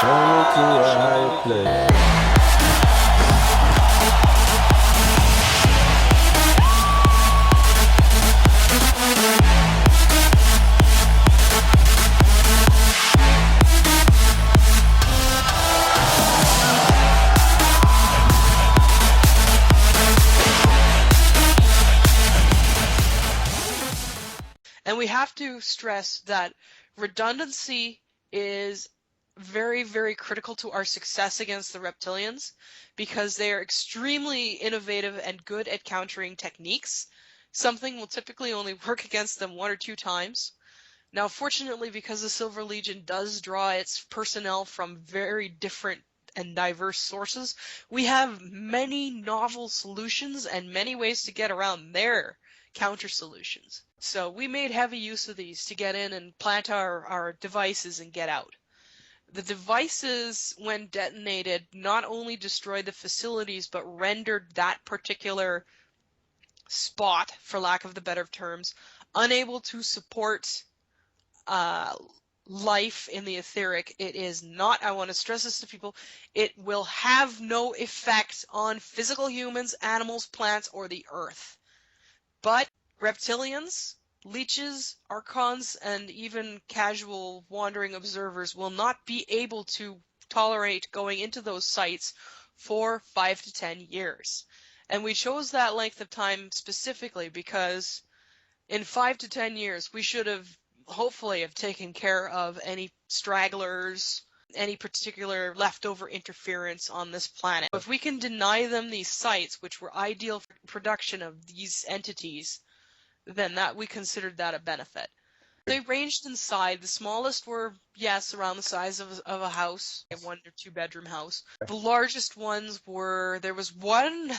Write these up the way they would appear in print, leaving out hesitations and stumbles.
Show me to a higher place. And we have to stress that redundancy is very, very critical to our success against the reptilians, because they are extremely innovative and good at countering techniques. Something will typically only work against them 1 or 2 times. Now, fortunately, because the Silver Legion does draw its personnel from very different and diverse sources, we have many novel solutions and many ways to get around their counter solutions. So we made heavy use of these to get in and plant our devices and get out. The devices, when detonated, not only destroyed the facilities, but rendered that particular spot, for lack of the better terms, unable to support life in the etheric. It is not, I want to stress this to people, it will have no effect on physical humans, animals, plants, or the earth. But reptilians, leeches, archons, and even casual wandering observers will not be able to tolerate going into those sites for 5 to 10 years. And we chose that length of time specifically because in 5 to 10 years we should have hopefully have taken care of any stragglers, any particular leftover interference on this planet. If we can deny them these sites, which were ideal for production of these entities, then that we considered that a benefit. They ranged in size. The smallest were, yes, around the size of a house, a 1 or 2 bedroom house. The largest ones were, there was one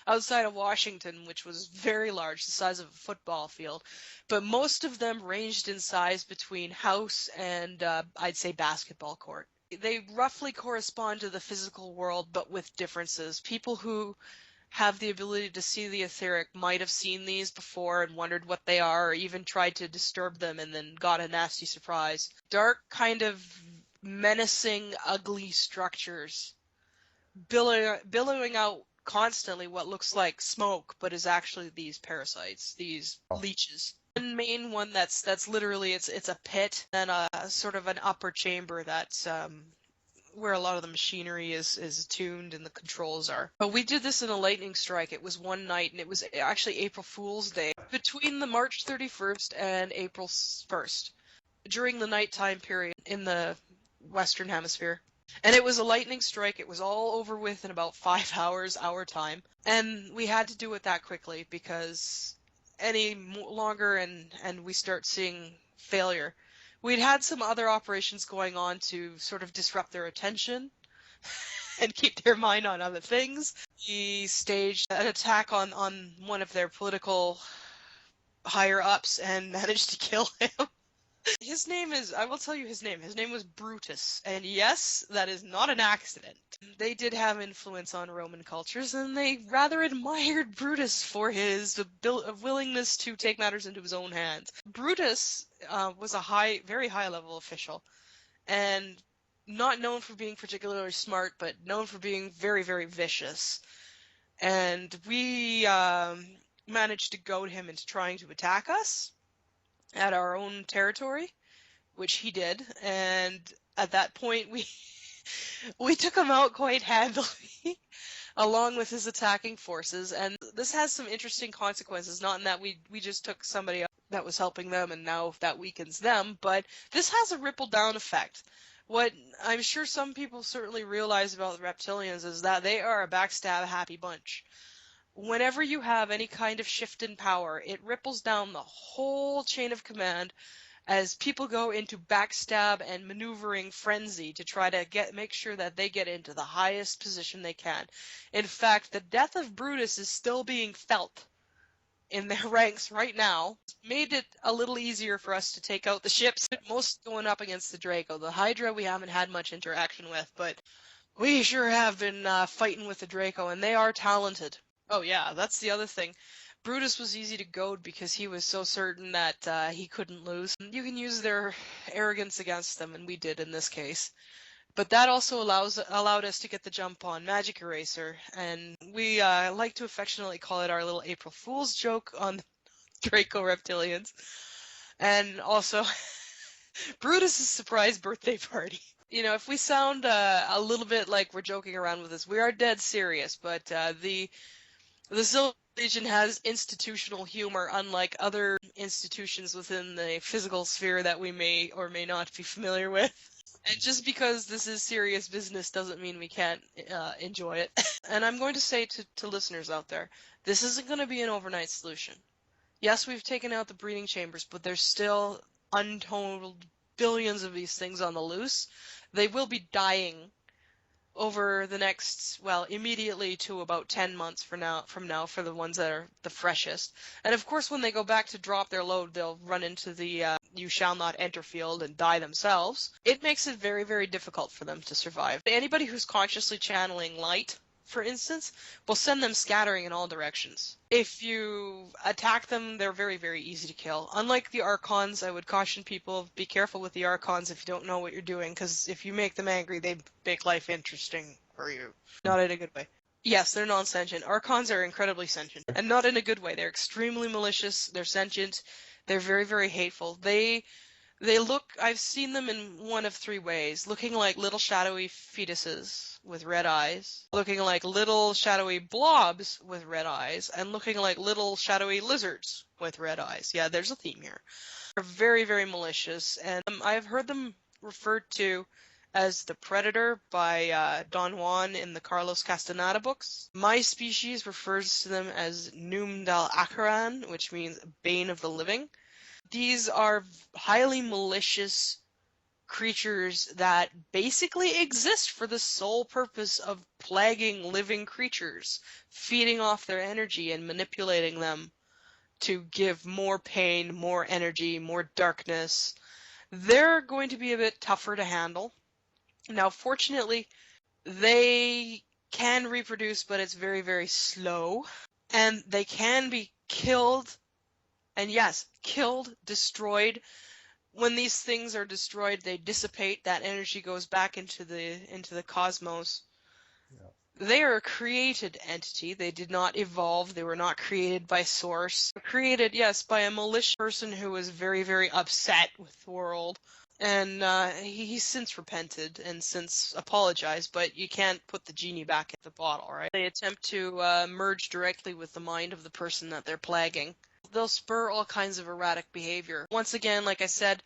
outside of Washington, which was very large, the size of a football field. But most of them ranged in size between house and, I'd say, basketball court. They roughly correspond to the physical world, but with differences. People who have the ability to see the etheric might have seen these before and wondered what they are, or even tried to disturb them and then got a nasty surprise. Dark, kind of menacing, ugly structures, billowing out constantly what looks like smoke, but is actually these parasites, these leeches. One main one that's literally, it's a pit, and a sort of an upper chamber that's where a lot of the machinery is tuned and the controls are. But we did this in a lightning strike. It was one night, and it was actually April Fool's Day. Between the March 31st and April 1st, during the nighttime period in the Western Hemisphere. And it was a lightning strike. It was all over with in about 5 hours, our time. And we had to do it that quickly, because any longer and we start seeing failure. We'd had some other operations going on to sort of disrupt their attention and keep their mind on other things. We staged an attack on one of their political higher-ups and managed to kill him. His name is, I will tell you his name. His name was Brutus. And yes, that is not an accident. They did have influence on Roman cultures, and they rather admired Brutus for his willingness to take matters into his own hands. Brutus was a very high-level official, and not known for being particularly smart, but known for being very, very vicious. And we managed to goad him into trying to attack us at our own territory, which he did, and at that point we took him out quite handily along with his attacking forces. And this has some interesting consequences, not in that we just took somebody that was helping them and now that weakens them, but this has a ripple down effect. What I'm sure some people certainly realize about the reptilians is that they are a backstab happy bunch. Whenever you have any kind of shift in power, it ripples down the whole chain of command as people go into backstab and maneuvering frenzy to try to make sure that they get into the highest position they can. In fact, the death of Brutus is still being felt in their ranks right now. It's made it a little easier for us to take out the ships, most going up against the Draco. The Hydra we haven't had much interaction with, but we sure have been fighting with the Draco, and they are talented. Oh yeah, that's the other thing. Brutus was easy to goad because he was so certain that he couldn't lose. You can use their arrogance against them, and we did in this case. But that also allowed us to get the jump on Magic Eraser, and we like to affectionately call it our little April Fool's joke on Draco Reptilians. And also, Brutus's surprise birthday party. You know, if we sound a little bit like we're joking around with this, we are dead serious, but the Silver Legion has institutional humor, unlike other institutions within the physical sphere that we may or may not be familiar with. And just because this is serious business doesn't mean we can't enjoy it. And I'm going to say to listeners out there, this isn't going to be an overnight solution. Yes, we've taken out the breeding chambers, but there's still untold billions of these things on the loose. They will be dying over the next, well, immediately to about 10 months from now for the ones that are the freshest. And of course, when they go back to drop their load, they'll run into the you shall not enter field and die themselves. It makes it very, very difficult for them to survive. Anybody who's consciously channeling light, for instance, will send them scattering in all directions. If you attack them, they're very, very easy to kill. Unlike the Archons, I would caution people, be careful with the Archons if you don't know what you're doing, because if you make them angry, they make life interesting for you. Not in a good way. Yes, they're non-sentient. Archons are incredibly sentient, and not in a good way. They're extremely malicious, they're sentient, they're very, very hateful. They look, I've seen them in one of three ways, looking like little shadowy fetuses with red eyes, looking like little shadowy blobs with red eyes, and looking like little shadowy lizards with red eyes. Yeah, there's a theme here. They're very, very malicious, and I've heard them referred to as the Predator by Don Juan in the Carlos Castaneda books. My species refers to them as Num dal Acaran, which means Bane of the Living. These are highly malicious creatures that basically exist for the sole purpose of plaguing living creatures, feeding off their energy and manipulating them to give more pain, more energy, more darkness. They're going to be a bit tougher to handle. Now, fortunately, they can reproduce, but it's very, very slow, and they can be killed. And yes, killed, destroyed. When these things are destroyed, they dissipate. That energy goes back into the cosmos. Yeah. They are a created entity. They did not evolve. They were not created by Source. Created, yes, by a malicious person who was very, very upset with the world. And he's since repented and since apologized, but you can't put the genie back in the bottle, right? They attempt to merge directly with the mind of the person that they're plaguing. They'll spur all kinds of erratic behavior. Once again, like I said,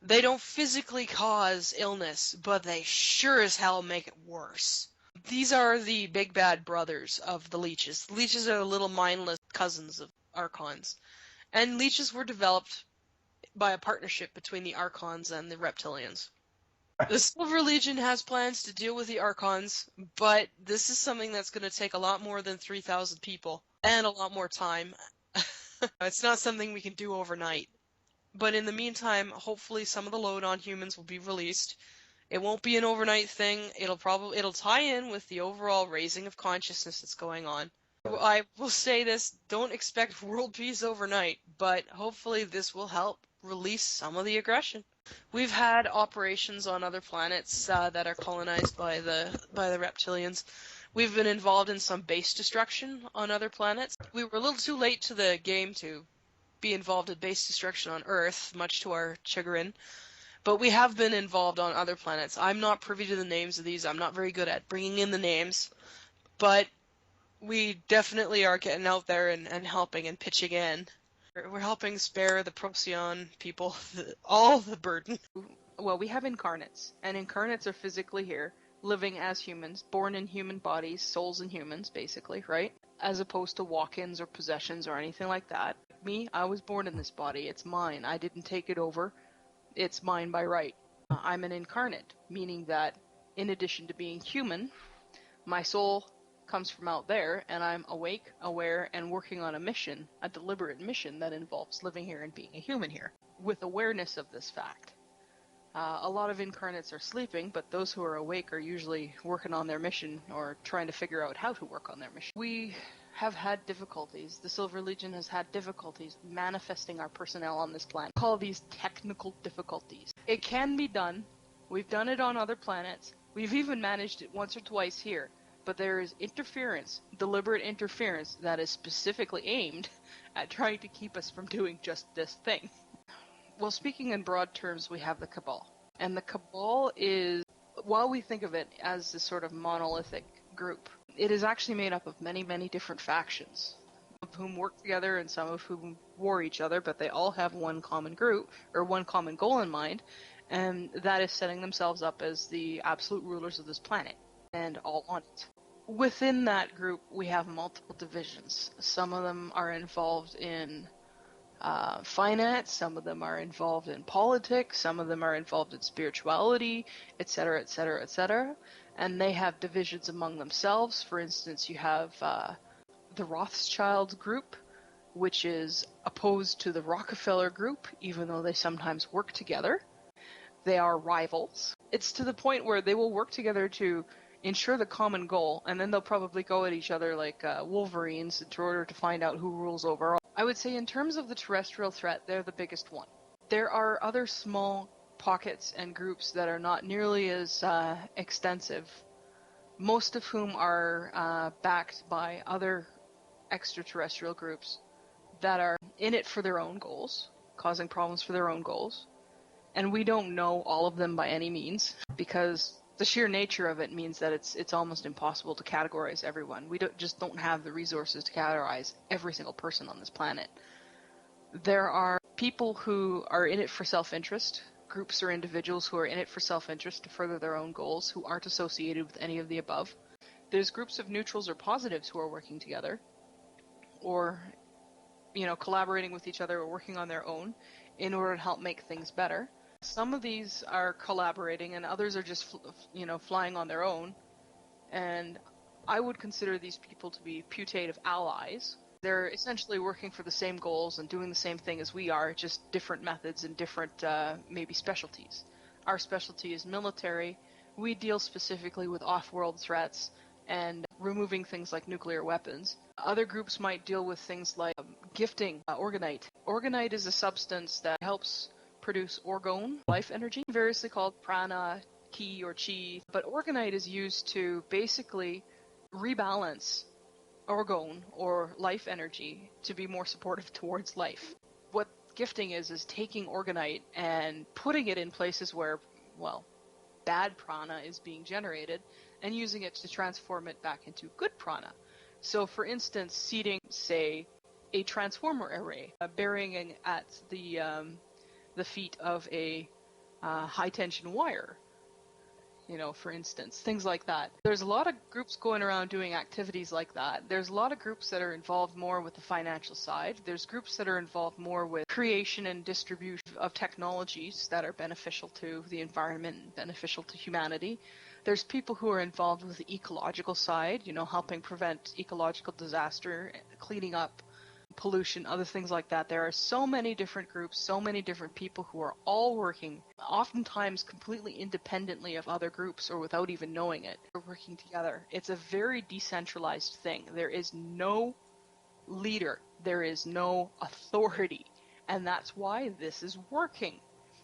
they don't physically cause illness, but they sure as hell make it worse. These are the big bad brothers of the leeches. Leeches are little mindless cousins of Archons. And leeches were developed by a partnership between the Archons and the Reptilians. The Silver Legion has plans to deal with the Archons, but this is something that's going to take a lot more than 3,000 people and a lot more time. It's not something we can do overnight. But in the meantime, hopefully some of the load on humans will be released. It won't be an overnight thing. It'll tie in with the overall raising of consciousness that's going on. I will say this, don't expect world peace overnight, but hopefully this will help release some of the aggression. We've had operations on other planets that are colonized by the reptilians. We've been involved in some base destruction on other planets. We were a little too late to the game to be involved in base destruction on Earth, much to our chagrin. But we have been involved on other planets. I'm not privy to the names of these. I'm not very good at bringing in the names. But we definitely are getting out there and helping and pitching in. We're helping spare the Procyon people all the burden. Well, we have incarnates, and incarnates are physically here, living as humans, born in human bodies, souls in humans, basically, right? As opposed to walk-ins or possessions or anything like that. Me, I was born in this body. It's mine. I didn't take it over. It's mine by right. I'm an incarnate, meaning that in addition to being human, my soul comes from out there, and I'm awake, aware, and working on a mission, a deliberate mission that involves living here and being a human here, with awareness of this fact. A lot of incarnates are sleeping, but those who are awake are usually working on their mission or trying to figure out how to work on their mission. We have had difficulties. The Silver Legion has had difficulties manifesting our personnel on this planet. We call these technical difficulties. It can be done We've done it on other planets. We've even managed it once or twice here. But there is interference, deliberate interference, that is specifically aimed at trying to keep us from doing just this thing. Well, speaking in broad terms, we have the Cabal. And the Cabal is, while we think of it as this sort of monolithic group, it is actually made up of many, many different factions, of whom work together and some of whom war each other, but they all have one common group, or one common goal in mind, and that is setting themselves up as the absolute rulers of this planet, and all on it. Within that group, we have multiple divisions. Some of them are involved in finance, some of them are involved in politics, some of them are involved in spirituality, etc., etc., etc., and they have divisions among themselves. For instance, you have the Rothschild group, which is opposed to the Rockefeller group, even though they sometimes work together. They are rivals. It's to the point where they will work together to ensure the common goal, and then they'll probably go at each other like wolverines in order to find out who rules overall. I would say in terms of the terrestrial threat, they're the biggest one. There are other small pockets and groups that are not nearly as extensive, most of whom are backed by other extraterrestrial groups that are in it for their own goals, causing problems for their own goals. And we don't know all of them by any means, because the sheer nature of it means that it's almost impossible to categorize everyone. We just don't have the resources to categorize every single person on this planet. There are people who are in it for self-interest, groups or individuals who are in it for self-interest to further their own goals, who aren't associated with any of the above. There's groups of neutrals or positives who are working together, or, collaborating with each other or working on their own in order to help make things better. Some of these are collaborating and others are just, flying on their own. And I would consider these people to be putative allies. They're essentially working for the same goals and doing the same thing as we are, just different methods and different, maybe specialties. Our specialty is military. We deal specifically with off-world threats and removing things like nuclear weapons. Other groups might deal with things like gifting orgonite. Orgonite is a substance that helps produce orgone, life energy, variously called prana, ki, or chi. But orgonite is used to basically rebalance orgone, or life energy, to be more supportive towards life. What gifting is taking orgonite and putting it in places where, bad prana is being generated, and using it to transform it back into good prana. So, for instance, seeding, say, a transformer array, burying at the feet of a high-tension wire, for instance, things like that. There's a lot of groups going around doing activities like that. There's a lot of groups that are involved more with the financial side. There's groups that are involved more with creation and distribution of technologies that are beneficial to the environment and beneficial to humanity. There's people who are involved with the ecological side, helping prevent ecological disaster, cleaning up pollution, other things like that. There are so many different groups, so many different people who are all working, oftentimes completely independently of other groups or without even knowing it. They're working together. It's a very decentralized thing. There is no leader. There is no authority. And that's why this is working.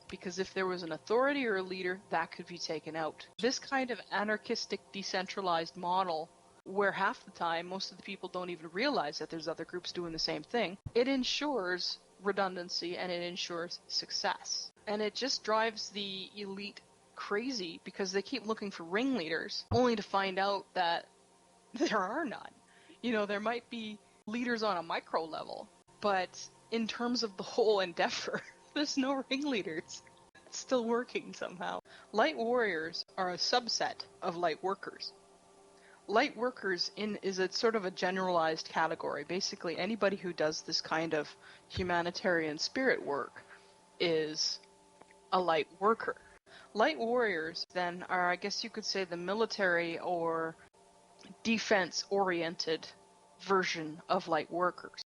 Because if there was an authority or a leader, that could be taken out. This kind of anarchistic, decentralized model, where half the time most of the people don't even realize that there's other groups doing the same thing, it ensures redundancy and it ensures success. And it just drives the elite crazy because they keep looking for ringleaders, only to find out that there are none. There might be leaders on a micro level, but in terms of the whole endeavor, there's no ringleaders. It's still working somehow. Light warriors are a subset of light workers. Light workers is a sort of a generalized category. Basically, anybody who does this kind of humanitarian spirit work is a light worker. Light warriors, then, are, I guess you could say, the military or defense-oriented version of light workers.